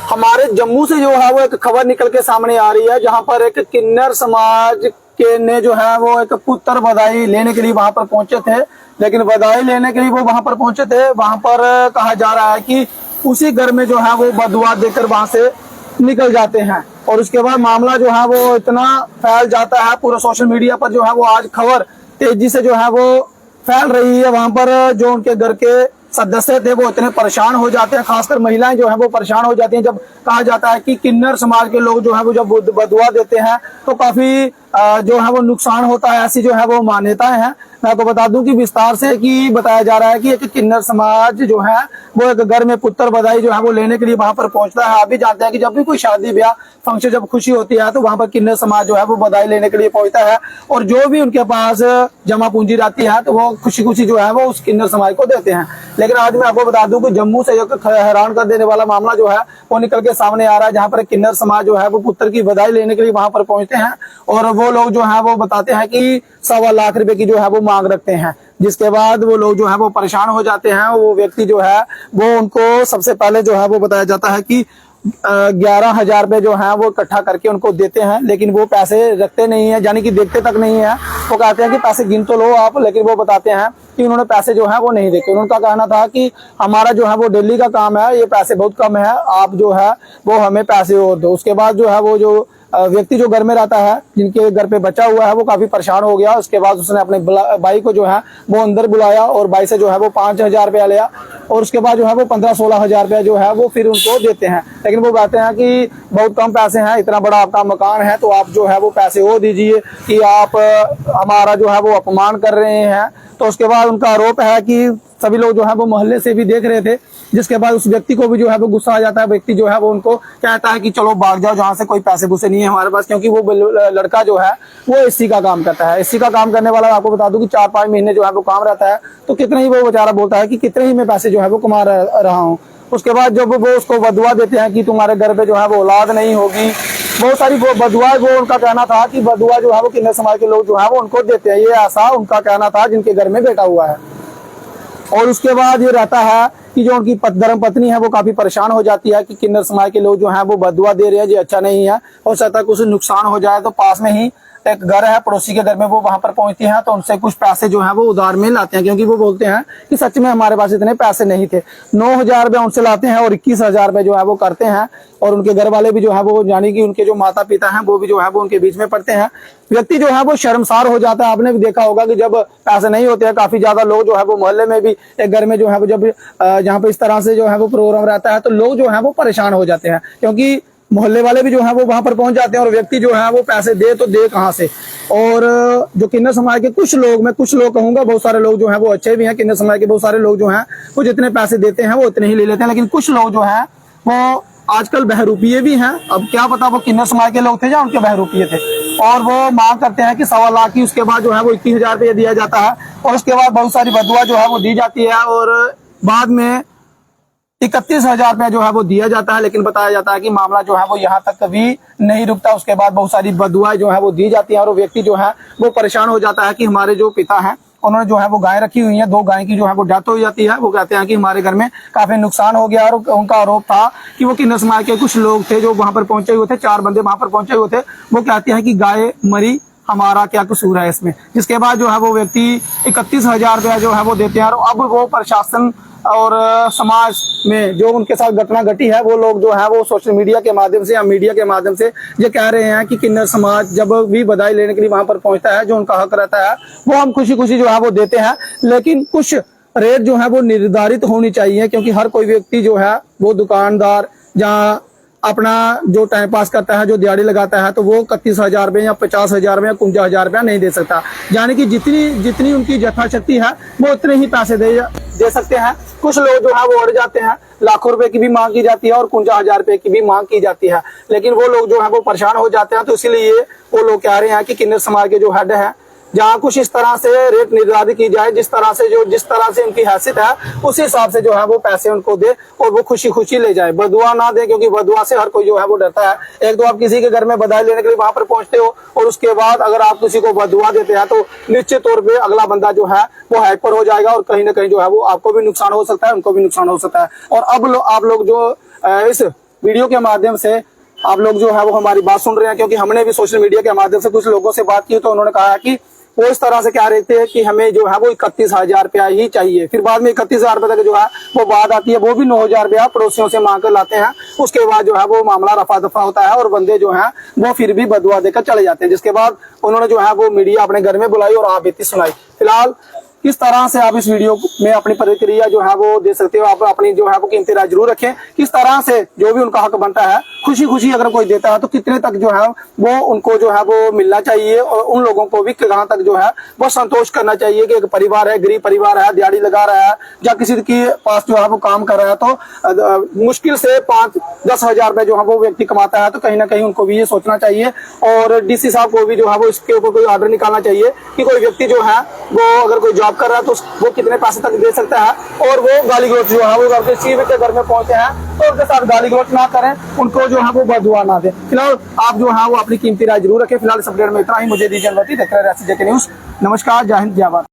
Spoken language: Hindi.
हमारे जम्मू से जो है वो एक खबर निकल के सामने आ रही है, जहां पर एक किन्नर समाज के ने जो है वो एक पुत्र बधाई लेने के लिए वहां पर पहुंचे थे। लेकिन बधाई लेने के लिए वो वहां पर पहुंचे थे, वहां पर कहा जा रहा है कि उसी घर में जो है वो बदुआ देकर वहां से निकल जाते हैं। और उसके बाद मामला जो है वो इतना फैल जाता है, पूरा सोशल मीडिया पर जो है वो आज खबर तेजी से जो है वो फैल रही है। वहां पर जो उनके घर के सदस्य थे वो इतने परेशान हो जाते हैं, खासकर महिलाएं जो है वो परेशान हो जाती हैं जब कहा जाता है कि किन्नर समाज के लोग जो है वो जब बदुआ देते हैं तो काफी जो है वो नुकसान होता है, ऐसी जो है वो मान्यताएं हैं। मैं आपको बता दूं कि विस्तार से कि बताया जा रहा है कि एक किन्नर समाज जो है वो एक घर में पुत्र बधाई जो है वो लेने के लिए वहां पर पहुंचता है। आप भी जानते हैं कि जब भी कोई शादी ब्याह फंक्शन जब खुशी होती है तो वहां पर किन्नर समाज जो है वो बधाई लेने के लिए पहुंचता है, और जो भी उनके पास जमा पूंजी रहती है तो वो खुशी खुशी जो है वो उस किन्नर समाज को देते हैं। लेकिन आज मैं आपको बता दूं कि जम्मू से एक हैरान कर देने वाला मामला जो है वो निकल के सामने आ रहा है, जहां पर किन्नर समाज जो है वो पुत्र की बधाई लेने के लिए वहां पर पहुंचते हैं, और वो लोग जो है वो बताते हैं कि 1.25 लाख रुपए की जो है वो मांग रखते हैं। जिसके बाद वो लोग जो है वो परेशान हो जाते हैं। वो व्यक्ति जो है वो उनको सबसे पहले जो है वो बताया जाता है कि 11,000 रुपए जो है वो इकट्ठा करके उनको देते हैं, लेकिन वो पैसे रखते नहीं है, यानी कि देखते तक नहीं है। वो कहते हैं कि पैसे गिन तो लो आप, लेकिन वो बताते हैं कि उन्होंने पैसे जो है वो नहीं देखे। उनका कहना था कि हमारा जो है वो डेली का काम है, ये पैसे बहुत कम है, आप जो है वो हमें पैसे और दो। उसके बाद जो है वो जो व्यक्ति जो घर में रहता है, जिनके घर पे बचा हुआ है, वो काफी परेशान हो गया। उसके बाद उसने अपने भाई को जो है वो अंदर बुलाया और भाई से जो है वो 5,000 रुपया लिया, और उसके बाद जो है वो 15-16 हजार रुपया जो है वो फिर उनको देते हैं। लेकिन वो कहते हैं कि बहुत कम पैसे हैं, इतना बड़ा आपका मकान है तो आप जो है वो पैसे वो दीजिए कि आप हमारा जो है वो अपमान कर रहे हैं। तो उसके बाद उनका आरोप है कि सभी लोग जो है वो मोहल्ले से भी देख रहे थे, जिसके बाद उस व्यक्ति को भी जो है वो गुस्सा आ जाता है। व्यक्ति जो है वो उनको कहता है कि चलो भाग जाओ, जहां से कोई पैसे गुस्से नहीं है हमारे पास, क्योंकि वो लड़का जो है वो एसी का काम करता है। एसी का काम करने वाला आपको बता दूं कि 4-5 महीने जो है वो काम रहता है, तो कितने ही वो बेचारा बोलता है कि कितने ही मैं पैसे जो है वो कमा रहा हूँ। उसके बाद जब वो उसको बदुआ देते हैं कि तुम्हारे घर पे जो है वो औलाद नहीं होगी, बहुत सारी वो बदुआ, वो उनका कहना था कि बदुआ जो है वो किन्नर समाज के लोग जो है वो उनको देते हैं, ये ऐसा उनका कहना था जिनके घर में बेटा हुआ है। और उसके बाद ये रहता है कि जो उनकी धर्म पत्नी है वो काफी परेशान हो जाती है कि किन्नर समाज के लोग जो हैं वो बदुआ दे रहे हैं, ये अच्छा नहीं है, हो सकता है कुछ नुकसान हो जाए। तो पास में ही एक घर है पड़ोसी के घर में, वो वहां पर पहुंचती हैं तो उनसे कुछ पैसे जो है वो उधार में लाते हैं, क्योंकि वो बोलते हैं कि सच में हमारे पास इतने पैसे नहीं थे। 9,000 रुपये उनसे लाते हैं और 21,000 रुपये जो है वो करते हैं। और उनके घर वाले भी जो है वो, यानी कि उनके जो माता पिता हैं वो भी जो है वो उनके बीच में पड़ते हैं। व्यक्ति जो है वो शर्मसार हो जाता है। आपने भी देखा होगा कि जब पैसे नहीं होते हैं, काफी ज्यादा लोग जो है वो मोहल्ले में भी एक घर में जो है वो जब जहाँ पे इस तरह से जो है वो प्रोग्राम रहता है तो लोग जो है वो परेशान हो जाते हैं, क्योंकि मोहल्ले वाले भी जो है वो वहां पर पहुंच जाते हैं, और व्यक्ति जो है वो पैसे दे तो दे कहां से। और जो किन्नर समाज के कुछ लोग, मैं कुछ लोग कहूंगा, बहुत सारे लोग जो है वो अच्छे भी हैं। किन्नर समाज के बहुत सारे लोग जो हैं वो जितने पैसे देते हैं वो उतने ही ले लेते हैं, लेकिन कुछ लोग जो है वो आजकल बहरूपिये भी हैं। अब क्या पता वो किन्नर समाज के लोग थे या उनके बहरूपिये थे, और वो मांग करते हैं कि 1.25 लाख की, उसके बाद जो है वो 21,000 रुपये दिया जाता है, और उसके बाद बहुत सारी बदुआ जो है वो दी जाती है, और बाद में 31,000 रुपया जो है वो दिया जाता है। लेकिन बताया जाता है कि मामला जो है वो यहाँ तक कभी नहीं रुकता। उसके बाद बहुत सारी बदुआएं जो है वो दी जाती है, और वो व्यक्ति जो है वो परेशान हो जाता है कि हमारे जो पिता हैं उन्होंने जो है वो गाय रखी हुई है, 2 गाय की जो है वो डेथ हो जाती है। वो कहते हैं कि हमारे घर में काफी नुकसान हो गया, और उनका आरोप था कि वो किन्नर समाज के कुछ लोग थे जो वहां पर पहुंचे हुए थे, 4 बंदे वहां पर पहुंचे हुए थे। वो कहते हैं कि गाय मरी, हमारा क्या कसूर है इसमें। जिसके बाद जो है वो व्यक्ति 31,000 रुपया जो है वो देते हैं, और अब वो प्रशासन और समाज में जो उनके साथ घटना घटी है, वो लोग जो है वो सोशल मीडिया के माध्यम से या मीडिया के माध्यम से ये कह रहे हैं कि किन्नर समाज जब भी बधाई लेने के लिए वहां पर पहुंचता है, जो उनका हक रहता है वो हम खुशी खुशी जो है वो देते हैं। लेकिन कुछ रेट जो है वो निर्धारित होनी चाहिए, क्योंकि हर कोई व्यक्ति जो है वो दुकानदार जहाँ अपना जो टाइम पास करता है, जो दिहाड़ी लगाता है, तो वो 31,000 रुपये या 50,000 रुपये या 51,000 रुपया नहीं दे सकता। यानी कि जितनी उनकी यथाशक्ति है वो उतने ही पैसे दे सकते हैं। कुछ लोग जो है वो अड़ जाते हैं, लाखों रुपए की भी मांग की जाती है और 51,000 रुपए की भी मांग की जाती है, लेकिन वो लोग जो है वो परेशान हो जाते हैं। तो इसीलिए वो लोग कह रहे हैं कि किन्नर समाज के जो हेड है जहाँ कुछ इस तरह से रेट निर्धारित की जाए, जिस तरह से उनकी हैसियत है उसी हिसाब से जो है वो पैसे उनको दे और वो खुशी खुशी ले जाए, बदुआ ना दे, क्योंकि बदुआ से हर कोई जो है वो डरता है। एक तो आप किसी के घर में बधाई लेने के लिए वहां पर पहुंचते हो और उसके बाद अगर आप किसी को बदुआ देते हैं तो निश्चित तौर पर अगला बंदा जो है वो हाइपर हो जाएगा और कहीं ना कहीं जो है वो आपको भी नुकसान हो सकता है, उनको भी नुकसान हो सकता है। और अब आप लोग जो इस वीडियो के माध्यम से आप लोग जो है वो हमारी बात सुन रहे हैं, क्योंकि हमने भी सोशल मीडिया के माध्यम से कुछ लोगों से बात की तो उन्होंने कहा है कि वो इस तरह से कह रहे थे कि हमें जो है वो 31,000 रुपया ही चाहिए, फिर बाद में 31,000 रुपये तक जो है वो बात आती है, वो भी 9,000 रुपया पड़ोसियों से मांग कर लाते हैं। उसके बाद जो है वो मामला रफा दफा होता है और बंदे जो है वो फिर भी बदुआ देकर चले जाते हैं, जिसके बाद उन्होंने जो है वो मीडिया अपने घर में बुलाई और आप बीती सुनाई। फिलहाल किस तरह से आप इस वीडियो में अपनी प्रतिक्रिया जो है वो दे सकते हो, आप अपनी जो है वो कीमती राय जरूर रखें। किस तरह से जो भी उनका हक बनता है खुशी खुशी अगर कोई देता है तो कितने तक जो है वो उनको जो है वो मिलना चाहिए, और उन लोगों को भी कहाँ तक जो है वो संतोष करना चाहिए कि एक परिवार है, गरीब परिवार है, दिहाड़ी लगा रहा है या किसी के पास जो है वो काम कर रहा है तो मुश्किल से 5-10 हजार रुपए जो है वो व्यक्ति कमाता है, तो कहीं ना कहीं उनको भी ये सोचना चाहिए और डीसी साहब को भी जो है वो इसके ऊपर कोई ऑर्डर निकालना चाहिए कि कोई व्यक्ति जो है वो अगर कोई जॉब कर रहा है तो वो कितने पैसे तक दे सकता है, और वो गाली गलौज जो है वो करके सीवे के घर में पहुंचे हैं तो उनके साथ गाली गलौज ना करें, उनको जो है वो बदुआ ना दे। फिलहाल आप जो है वो अपनी कीमती राय जरूर रखें। फिलहाल इस अपडेट में इतना ही, मुझे दीजिए अनुमति। देखते रहिए RCJK न्यूज। नमस्कार, जय हिंद, जय भारत।